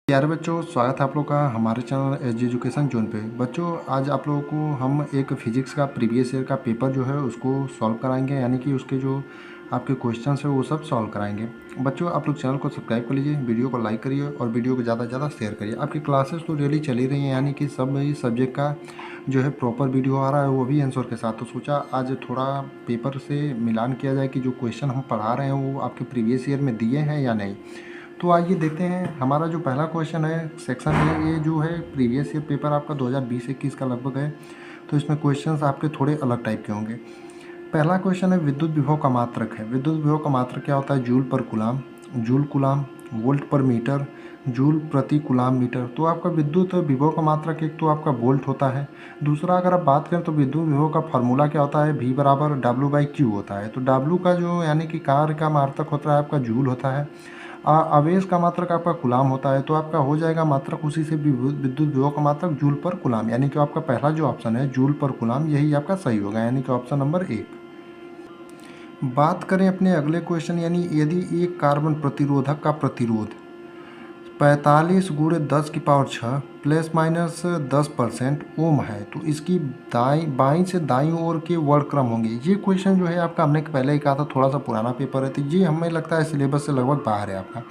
प्यारे बच्चों, स्वागत है आप लोग का हमारे चैनल एज एजुकेशन जोन पे। बच्चों, आज आप लोगों को हम एक फिजिक्स का प्रीवियस ईयर का पेपर जो है उसको सॉल्व कराएंगे, यानी कि उसके जो आपके क्वेश्चंस है वो सब सॉल्व कराएंगे। बच्चों, आप लोग चैनल को सब्सक्राइब कर लीजिए, वीडियो को लाइक करिए और वीडियो को ज़्यादा से ज़्यादा शेयर करिए। आपकी क्लासेस तो डेली चली रही हैं, यानी कि सब सब्जेक्ट का जो है प्रॉपर वीडियो आ रहा है, वो भी आंसर के साथ। तो सोचा आज थोड़ा पेपर से मिलान किया जाए कि जो क्वेश्चन हम पढ़ा रहे हैं वो आपके प्रीवियस ईयर में दिए हैं या नहीं। तो आइए देखते हैं। हमारा जो पहला क्वेश्चन है सेक्शन है, ये जो है प्रीवियस ईयर पेपर आपका 2020-21 का लगभग है। तो इसमें क्वेश्चंस आपके थोड़े अलग टाइप के होंगे। पहला क्वेश्चन है विद्युत विभव का मात्रक है। विद्युत विभव का मात्रक क्या होता है? जूल पर कुलाम, जूल कुलाम, वोल्ट पर मीटर, जूल प्रति कुलाम मीटर। तो आपका विद्युत विभव का मात्रक एक तो आपका वोल्ट होता है। दूसरा अगर आप बात करें तो विद्युत विभव का फार्मूला क्या होता है? V बराबर W/Q होता है। तो W का जो यानी कि कार्य का मात्रक होता है आपका जूल होता है। आवेश का मात्रक आपका कुलाम होता है। तो आपका हो जाएगा मात्रक उसी से विद्युत विभव का मात्रक जूल पर कुलाम, यानी कि आपका पहला जो ऑप्शन है जूल पर कुलाम, यही आपका सही होगा, यानी कि ऑप्शन नंबर 1। बात करें अपने अगले क्वेश्चन, यानी यदि एक कार्बन प्रतिरोधक का प्रतिरोध 45 गुणे 10⁻6 प्लस माइनस 10% ओम है, तो इसकी बाईं से दाईं ओर के वर्ड क्रम होंगे। ये क्वेश्चन जो है आपका हमने पहले ही कहा था, थोड़ा सा पुराना पेपर है, तो ये हमें लगता है सिलेबस से लगभग बाहर है आपका।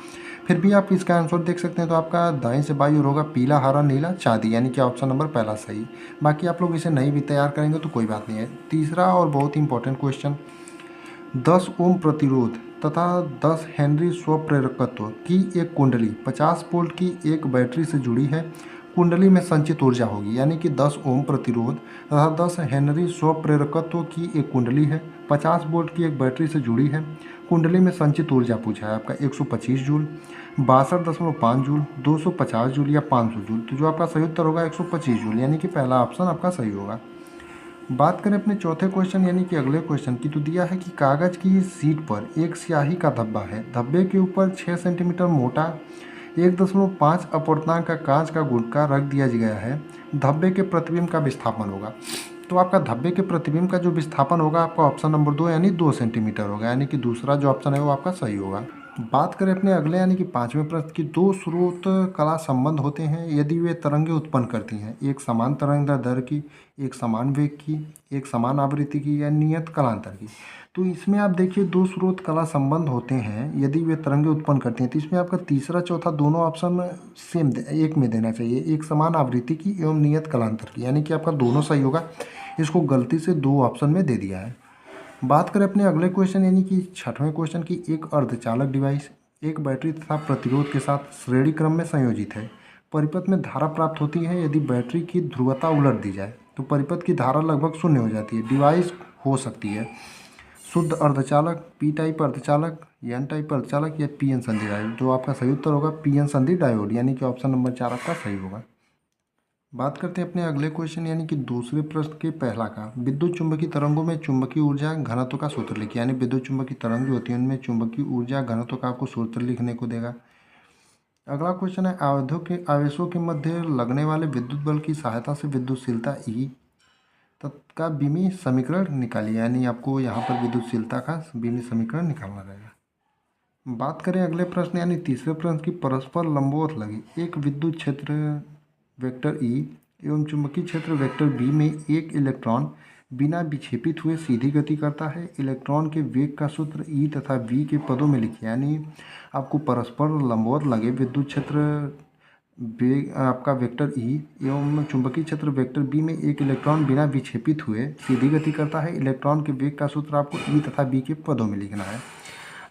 फिर भी आप इसका आंसर देख सकते हैं। तो आपका दाईं से बाईं ओर होगा पीला, हरा, नीला, चांदी, यानी कि ऑप्शन नंबर पहला सही। बाकी आप लोग इसे नहीं भी तैयार करेंगे तो कोई बात नहीं है। तीसरा और बहुत ही इंपॉर्टेंट क्वेश्चन, 10 ओम प्रतिरोध तथा 10 हेनरी स्वप्रेरकत्व की एक कुंडली 50 वोल्ट की एक बैटरी से जुड़ी है। कुंडली में संचित ऊर्जा होगी, यानी कि 10 ओम प्रतिरोध तथा 10 हेनरी स्वप्रेरकत्व की एक कुंडली है, 50 वोल्ट की एक बैटरी से जुड़ी है। कुंडली में संचित ऊर्जा पूछा है आपका 125 जूल, 62.5 जूल, 250 जूल या 500 जूल। तो जो आपका सही उत्तर होगा 125 जूल, यानी कि पहला ऑप्शन आपका सही होगा। बात करें अपने चौथे क्वेश्चन यानी कि अगले क्वेश्चन की, तो दिया है कि कागज की सीट पर एक स्याही का धब्बा है। धब्बे के ऊपर 6 सेंटीमीटर मोटा 1.5 अपवर्तनांक का कांच का गुटका रख दिया गया है। धब्बे के प्रतिबिंब का विस्थापन होगा। तो आपका धब्बे के प्रतिबिंब का जो विस्थापन होगा आपका ऑप्शन नंबर 2 यानी 2 सेंटीमीटर होगा, यानी कि दूसरा जो ऑप्शन है वो आपका सही होगा। बात करें अपने अगले यानी कि पांचवें प्रश्न की, दो स्रोत कला संबंध होते हैं यदि वे तरंगे उत्पन्न करती हैं, एक समान तरंग दर की, एक समान वेग की, एक समान आवृत्ति की या नियत कालांतर की। तो इसमें आप देखिए दो स्रोत कला संबंध होते हैं यदि वे तरंगे उत्पन्न करती हैं, तो इसमें आपका तीसरा चौथा दोनों ऑप्शन सेम एक में देना चाहिए, एक समान आवृत्ति की एवं नियत कालांतर की, यानी कि आपका दोनों सही होगा। इसको गलती से दो ऑप्शन में दे दिया है। बात करें अपने अगले क्वेश्चन यानी कि छठवें क्वेश्चन की, एक अर्धचालक डिवाइस एक बैटरी तथा प्रतिरोध के साथ श्रेणी क्रम में संयोजित है। परिपथ में धारा प्राप्त होती है यदि बैटरी की ध्रुवता उलट दी जाए, तो परिपथ की धारा लगभग शून्य हो जाती है। डिवाइस हो सकती है शुद्ध अर्धचालक, पी टाइप अर्धचालक, एन टाइप अर्धचालक या पी एन संधि डायोड। जो आपका सही उत्तर होगा पी एन संधि डायोड, यानी कि ऑप्शन नंबर 4 आपका सही होगा। बात करते हैं अपने अगले क्वेश्चन यानी कि दूसरे प्रश्न के पहला का, विद्युत चुंबकीय तरंगों में चुंबकीय ऊर्जा घनत्व का सूत्र लिखिए। यानी विद्युत चुंबकीय तरंग जो होती है उनमें चुंबकीय ऊर्जा घनत्व का आपको सूत्र लिखने को देगा। अगला क्वेश्चन है, आवेशों के मध्य लगने वाले विद्युत बल की सहायता से विद्युतशीलता ई का बीमी समीकरण निकालिए। यानी आपको यहाँ पर विद्युतशीलता का बीमी समीकरण निकालना रहेगा। बात करें अगले प्रश्न यानी तीसरे प्रश्न की, परस्पर लंबवत लगी एक विद्युत क्षेत्र वेक्टर ई एवं चुंबकीय क्षेत्र वेक्टर बी में एक इलेक्ट्रॉन बिना विक्षेपित हुए सीधी गति करता है। इलेक्ट्रॉन के वेग का सूत्र ई तथा वी के पदों में लिखिए। यानी आपको परस्पर लंबवत लगे विद्युत क्षेत्र वेग आपका वेक्टर ई एवं चुंबकीय क्षेत्र वेक्टर बी में एक इलेक्ट्रॉन बिना विक्षेपित हुए सीधी गति करता है। इलेक्ट्रॉन के वेग का सूत्र आपको ई तथा बी के पदों में लिखना है।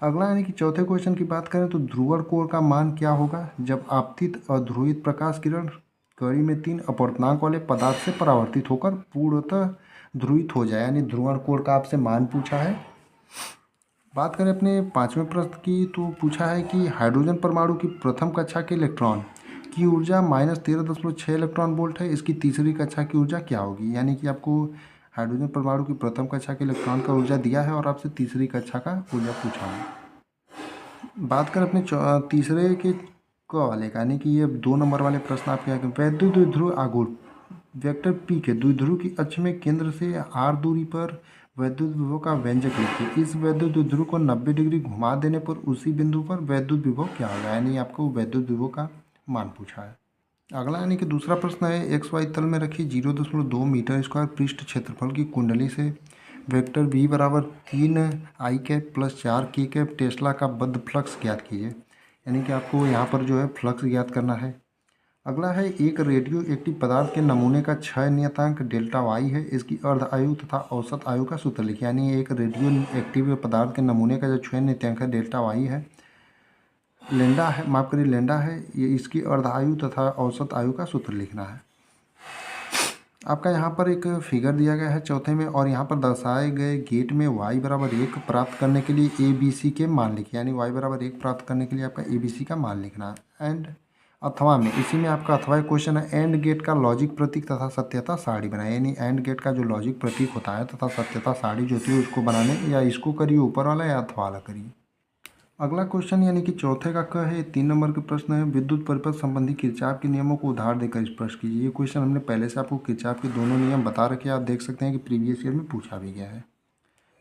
अगला यानी कि चौथे क्वेश्चन की बात करें तो ध्रुवण कोण का मान क्या होगा जब आपतित अध्रुवित प्रकाश किरण कड़ी में 3 अपवर्तनांक वाले पदार्थ से परावर्तित होकर पूर्णतः ध्रुवित हो जाए। यानी ध्रुवण कोण का आपसे मान पूछा है। बात करें अपने पांचवें प्रश्न की, तो पूछा है कि हाइड्रोजन परमाणु की प्रथम कक्षा के इलेक्ट्रॉन की ऊर्जा -13.6 इलेक्ट्रॉन वोल्ट है। इसकी तीसरी कक्षा की ऊर्जा क्या होगी? यानी कि आपको हाइड्रोजन परमाणु की प्रथम कक्षा के इलेक्ट्रॉन का ऊर्जा दिया है और आपसे तीसरी कक्षा का ऊर्जा पूछा है। बात करें अपने तीसरे के क वाले का, यानी कि ये 2 नंबर वाले प्रश्न आपके आगे, वैद्युत द्विध्रुव आघूर्ण वेक्टर पी के द्विध्रुव की अक्ष में केंद्र से आर दूरी पर वैद्युत विभव का व्यंजक लिखिए। इस वैद्युत द्विध्रुव को 90 डिग्री घुमा देने पर उसी बिंदु पर वैद्युत विभव क्या होगा? यानी आपको वैद्युत विभव का मान पूछा है। अगला यानी कि दूसरा प्रश्न है, एक्स वाई तल में रखी 0.2 मीटर स्क्वायर पृष्ठ क्षेत्रफल की कुंडली से वेक्टर v बराबर 3 i cap plus 4 k cap Tesla का बद्ध फ्लक्स ज्ञात कीजिए। यानी कि आपको यहाँ पर जो है फ्लक्स ज्ञात करना है। अगला है, एक रेडियो एक्टिव पदार्थ के नमूने का क्षय नियतांक डेल्टा वाई है, इसकी अर्ध आयु तथा औसत आयु का सूत्र लिखिए। यानी एक रेडियो एक्टिव पदार्थ के नमूने का जो क्षय नियतांक है डेल्टा वाई है, लेंडा है, माफ करिए लेंडा है, ये इसकी अर्ध आयु तथा औसत आयु का सूत्र लिखना है। आपका यहाँ पर एक फिगर दिया गया है चौथे में, और यहाँ पर दर्शाए गए गेट में y बराबर 1 प्राप्त करने के लिए ABC के मान लिखिए। यानी y बराबर 1 प्राप्त करने के लिए आपका ABC का मान लिखना है। एंड अथवा में, इसी में आपका अथवा क्वेश्चन है, एंड गेट का लॉजिक प्रतीक तथा सत्यता सारणी बनाए। यानी एंड गेट का जो लॉजिक प्रतीक होता है तथा सत्यता सारणी जो होती है उसको बनाने, या इसको करिए ऊपर वाला या अथवा वाला करिए। अगला क्वेश्चन यानी कि चौथे का क है, 3 नंबर के प्रश्न है, विद्युत परिपथ संबंधी किरचॉफ के नियमों को उधार देकर स्पष्ट कीजिए। ये क्वेश्चन हमने पहले से आपको किरचॉफ के दोनों नियम बता रखे हैं, आप देख सकते हैं कि प्रीवियस ईयर में पूछा भी गया है।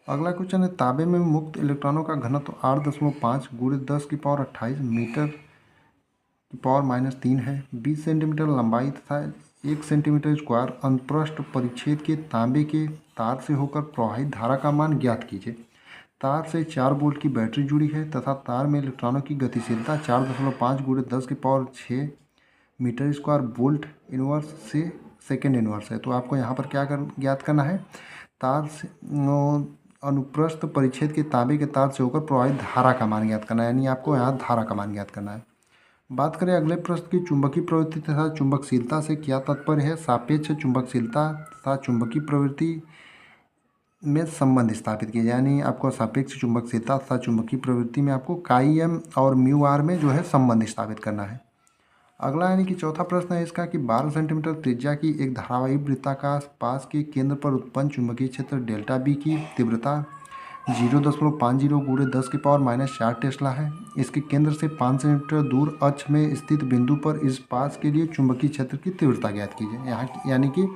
अगला क्वेश्चन है, तांबे में मुक्त इलेक्ट्रॉनों का घनत्व 8.5 × 10⁻28 मीटर की पावर -3 है। 20 सेंटीमीटर लंबाई तथा 1 सेंटीमीटर स्क्वायर अनुप्रस्थ परिच्छेद के तांबे के तार से होकर प्रवाहित धारा का मान ज्ञात कीजिए। तार से 4 वोल्ट की बैटरी जुड़ी है तथा तार में इलेक्ट्रॉनों की गतिशीलता 4.5 × 10⁻6 मीटर स्क्वायर वोल्ट इनवर्स से सेकेंड इनवर्स है। तो आपको यहाँ पर क्या ज्ञात करना है, तार से अनुप्रस्थ परिच्छेद के तांबे के तार से होकर प्रवाहित धारा का मान ज्ञात करना है। यानी आपको यहाँ धारा का मान ज्ञात करना है। बात करें अगले प्रश्न की, चुंबकीय प्रवृत्ति तथा चुंबकशीलता से क्या तात्पर्य है। सापेक्ष चुंबकशीलता तथा चुंबकीय प्रवृत्ति में संबंध स्थापित किया। यानी आपको सापेक्ष चुंबकशीलता तथा चुंबकीय प्रवृत्ति में आपको काई एम और म्यू आर में जो है संबंध स्थापित करना है। अगला यानी कि चौथा प्रश्न है इसका कि 12 सेंटीमीटर त्रिज्या की एक धारावाही वृत्ताकार पास के केंद्र पर उत्पन्न चुंबकीय क्षेत्र डेल्टा बी की तीव्रता 0.50 × 10⁻⁴ टेस्ला है। इसके केंद्र से 5 सेंटीमीटर दूर अक्ष में स्थित बिंदु पर इस पास के लिए चुंबकीय क्षेत्र की तीव्रता ज्ञात कीजिए। यहाँ यानी कि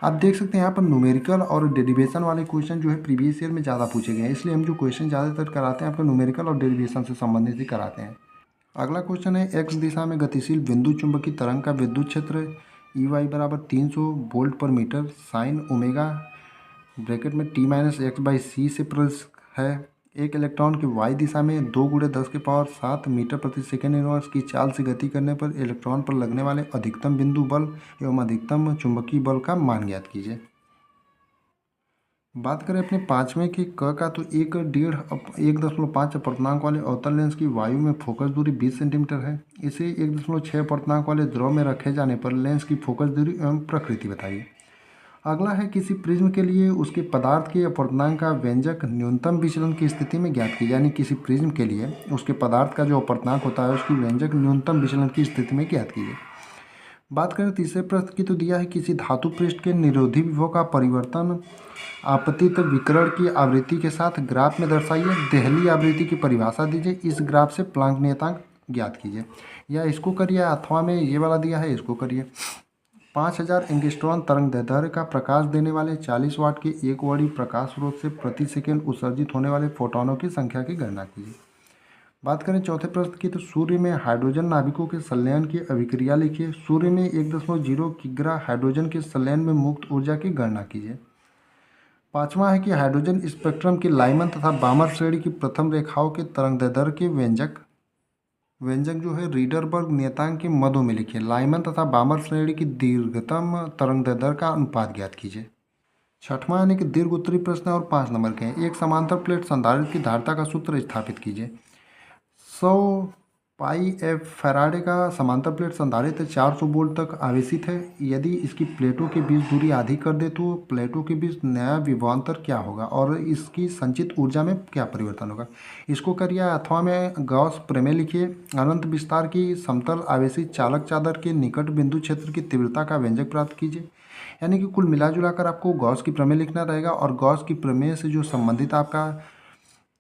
आप देख सकते हैं यहाँ पर न्यूमेरिकल और डेरिवेशन वाले क्वेश्चन जो है प्रीवियस ईयर में ज़्यादा पूछे गए हैं, इसलिए हम जो क्वेश्चन ज़्यादातर कराते हैं आपको न्यूमेरिकल और डेरिवेशन से संबंधित ही कराते हैं। अगला क्वेश्चन है, एक्स दिशा में गतिशील बिंदु चुंबकीय तरंग का विद्युत क्षेत्र EY बराबर 300 वोल्ट पर मीटर साइन ओमेगा ब्रैकेट में T-x/c से प्रवेश है। एक इलेक्ट्रॉन की y दिशा में 2 × 10⁷ मीटर प्रति सेकेंड इनवर्स की चाल से गति करने पर इलेक्ट्रॉन पर लगने वाले अधिकतम बिंदु बल एवं अधिकतम चुंबकीय बल का मान ज्ञात कीजिए। बात करें अपने पाँचवें की क का, तो 1.5 अपर्तनांक वाले अवतल लेंस की वायु में फोकस दूरी 20 सेंटीमीटर है। इसे 1.6 अपर्तनांक वाले द्रव में रखे जाने पर लेंस की फोकस दूरी एवं प्रकृति बताइए। अगला है, किसी प्रिज्म के लिए उसके पदार्थ के अपर्तनांक का व्यंजक न्यूनतम विचलन की स्थिति में ज्ञात कीजिए। यानी किसी प्रिज्म के लिए उसके पदार्थ का जो अपर्तनांक होता है उसकी व्यंजक न्यूनतम विचलन की स्थिति में ज्ञात कीजिए। बात करें तीसरे प्रश्न की, तो दिया है किसी धातु पृष्ठ के निरोधी विभव का परिवर्तन आपतित विकिरण की आवृत्ति के साथ ग्राफ में दर्शाइए। देहली आवृत्ति की परिभाषा दीजिए। इस ग्राफ से प्लांक नियतांक ज्ञात कीजिए। या इसको करिए, अथवा में ये वाला दिया है इसको करिए। 5000 एंगस्ट्रॉन तरंग दैर्ध्य का प्रकाश देने वाले 40 वाट के एक वड़ी प्रकाश स्रोत से प्रति सेकेंड उत्सर्जित होने वाले फोटोनों की संख्या की गणना कीजिए। बात करें चौथे प्रश्न की, तो सूर्य में हाइड्रोजन नाभिकों के संलयन की अभिक्रिया लिखिए। सूर्य में 1.0 किग्रा हाइड्रोजन के संलयन में मुक्त ऊर्जा की गणना कीजिए। पांचवा है कि हाइड्रोजन स्पेक्ट्रम की लाइमन तथा बामर श्रेणी की प्रथम रेखाओं के तरंगदैर्ध्य के व्यंजक जो है रीडरबर्ग नियतांक के मदों में लिखिए। लाइमन तथा बामर श्रेणी की दीर्घतम तरंगदैर्ध्य का अनुपात ज्ञात कीजिए। छठवां यानी कि दीर्घ उत्तरी प्रश्न और 5 नंबर के हैं। एक समांतर प्लेट संधारित्र की धारिता का सूत्र स्थापित कीजिए। 100 पाई एफ फैराडे का समांतर प्लेट संधारित्र 400 वोल्ट तक आवेशित है। यदि इसकी प्लेटों के बीच दूरी आधी कर दे तो प्लेटों के बीच नया विभवांतर क्या होगा और इसकी संचित ऊर्जा में क्या परिवर्तन होगा। इसको करिए, अथवा में गॉस प्रमेय लिखिए। अनंत विस्तार की समतल आवेशित चालक चादर के निकट बिंदु क्षेत्र की तीव्रता का व्यंजक प्राप्त कीजिए। यानी कि कुल मिला जुलाकर आपको गॉस की प्रमेय लिखना रहेगा और गॉस की प्रमेय से जो संबंधित आपका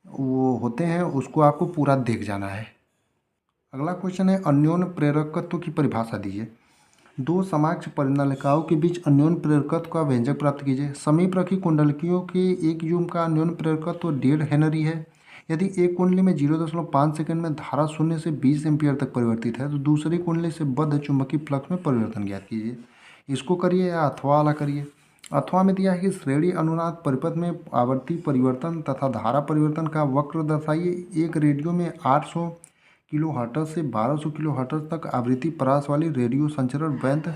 वो होते हैं उसको आपको पूरा देख जाना है। अगला क्वेश्चन है, अन्योन्य प्रेरकत्व की परिभाषा दीजिए। दो समाक्ष परिनालिकाओं के बीच अन्योन्य प्रेरकत्व का व्यंजक प्राप्त कीजिए। समीप रखी कुंडलकियों के एक युग्म का अन्योन्य प्रेरकत्व 1.5 हेनरी है। यदि एक कुंडली में 0.5 सेकंड में धारा 0 से 20 एम्पीयर तक परिवर्तित है तो दूसरी कुंडली से बद्ध चुंबकीय फ्लक्स में परिवर्तन ज्ञात कीजिए। इसको करिए या अथवा वाला करिए। अथवा में दिया है कि श्रेणी अनुनाद परिपथ में आवर्ती परिवर्तन तथा धारा परिवर्तन का वक्र दर्शाइए। एक रेडियो में 800 किलो हर्ट्ज से 1200 किलो हर्ट्ज तक आवृत्ति परास वाली रेडियो संचरण बैंड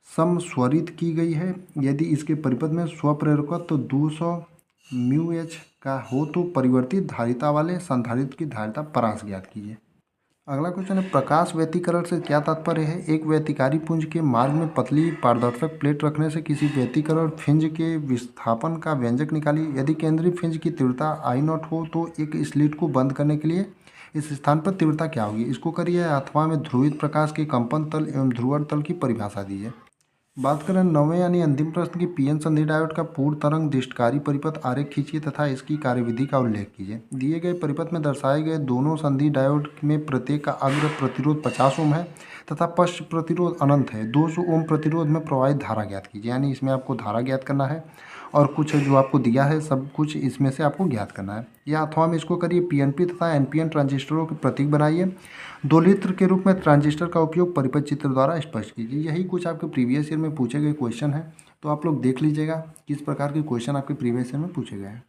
समस्वरित की गई है। यदि इसके परिपथ में स्वप्रेरकत्व 200 म्यू एच का हो तो परिवर्तित धारिता वाले संधारित्र की धारिता परास ज्ञात कीजिए। अगला क्वेश्चन है, प्रकाश व्यतिकरण से क्या तात्पर्य है। एक व्यतिकारी पुंज के मार्ग में पतली पारदर्शक प्लेट रखने से किसी व्यतिकरण फ्रिंज के विस्थापन का व्यंजक निकालिए। यदि केंद्रीय फ्रिंज की तीव्रता I0 हो तो एक स्लिट को बंद करने के लिए इस स्थान पर तीव्रता क्या होगी। इसको करिए। अथवा में ध्रुवित प्रकाश के कंपन तल एवं ध्रुवण तल की परिभाषा दीजिए। बात करें 9वें यानी अंतिम प्रश्न की, पीएन संधि डायोड का पूर्ण तरंग दृष्टिकारी परिपथ आरेख खींचिए तथा इसकी कार्यविधि का उल्लेख कीजिए। दिए गए परिपथ में दर्शाए गए दोनों संधि डायोड में प्रत्येक का अग्र प्रतिरोध 50 ओम है तथा पश्च प्रतिरोध अनंत है। 200 ओम प्रतिरोध में प्रवाहित धारा ज्ञात कीजिए। यानी इसमें आपको धारा ज्ञात करना है और कुछ जो आपको दिया है सब कुछ इसमें से आपको ज्ञात करना है। या अथवा में इसको करिए। पीएनपी तथा एनपीएन ट्रांजिस्टरों के प्रतीक बनाइए। 2 लीटर के रूप में ट्रांजिस्टर का उपयोग परिपथ चित्र द्वारा स्पष्ट कीजिए। यही कुछ आपके प्रीवियस ईयर में पूछे गए क्वेश्चन हैं, तो आप लोग देख लीजिएगा किस प्रकार के क्वेश्चन आपके प्रीवियस ईयर में पूछे गए हैं।